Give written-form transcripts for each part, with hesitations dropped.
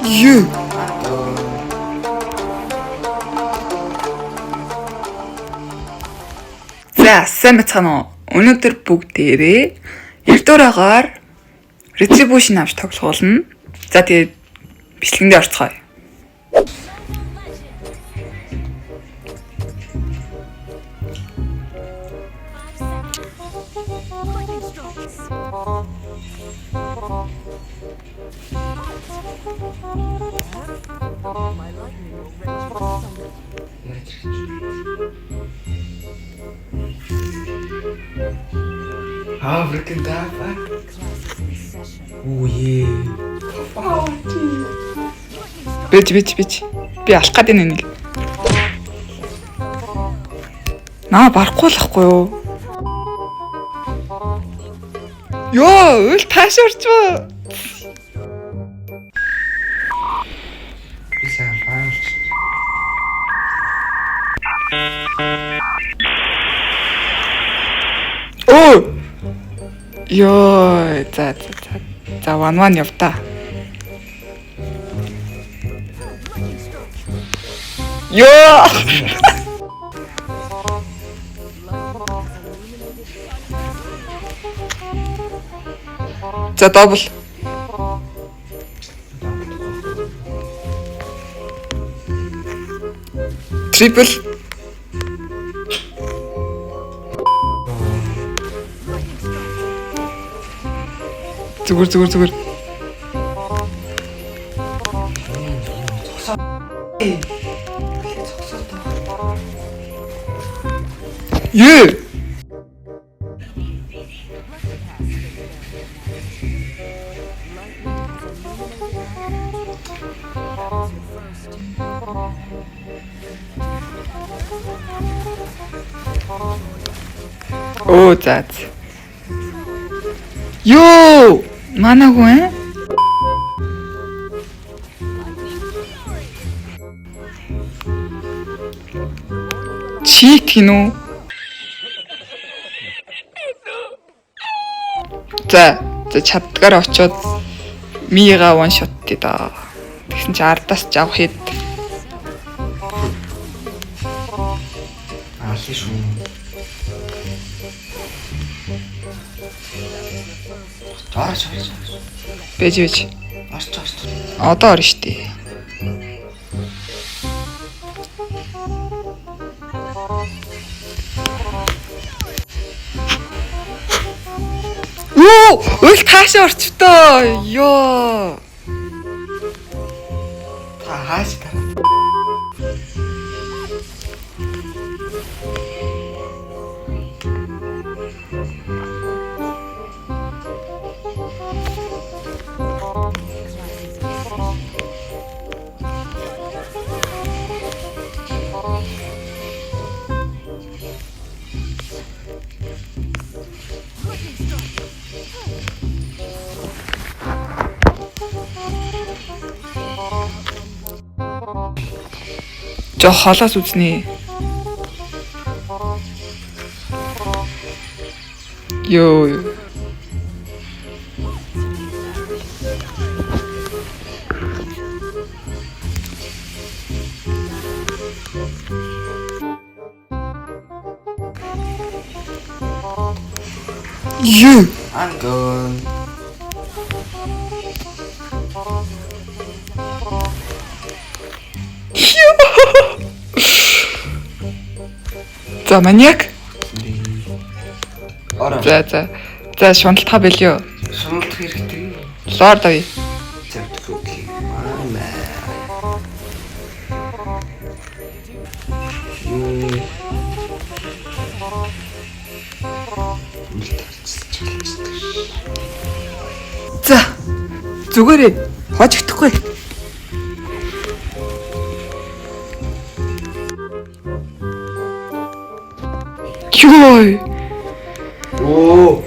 Юу? За, сайн бацхан уу. Өнөөдөр бүгдээрээ 9 дуурайгаар Retribution авч тоглоулна. За тэгээд бичлэгэндээ орцгоё. Ah, freaking that fuck. Oh yeah. Бич. Би алах гэдэг нэг. Наа барахгүй л ахгүй юу? Ёо, өл таашаарч. Bisa fans. Оо. Ёо, за ван явта. Ёо. За дабл. Трипл. Зүгээр. Юу? Оо за. Ёо, манаагүй. Чит гинүү. За чаддгаар очиод мига ван шот тий да. Тэгсэн чи ардаас ч авах хэд. Хийш үү. Таарч. Бэж. Арч. Одоо орно штий. Оо, өл таашаа орчвтоо. Ёо. Та хааш та. Жоо холоос үзнэ. Ёо. Юу? Ангон. За маньяк. Ороо. За шуналтаа бэлё. Шуналдах хэрэгтэй. Лорд авъя. Завдах үгүй. Маа. За. Зүгээрээ хожигдохгүй. Ёо. Оо.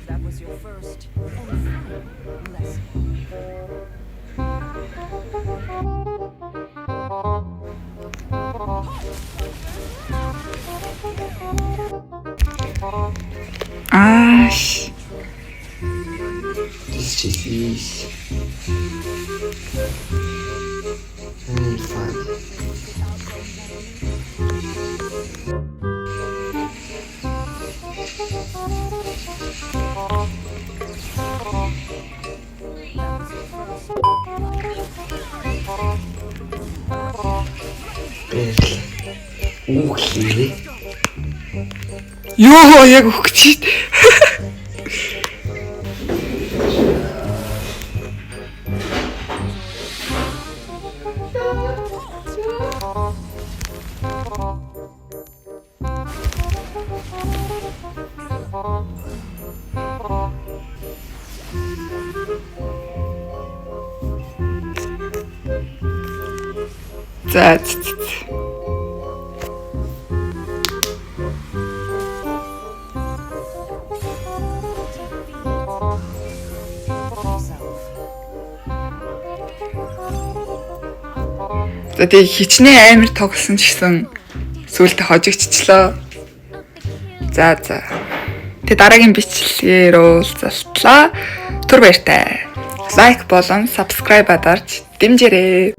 That was your first and final lesson. Ааш. This is fun. Үхлээ. Йоо, яг өгч. За. За тэгээ хичнээн амар тоглосон ч гэсэн сүултээ хожигдчихлоо. За. Тэгээ дараагийн бичлэгээр уулзалтлаа. Түр баяртай. Лайк болон subscribe-а дарж дэмжээрэй.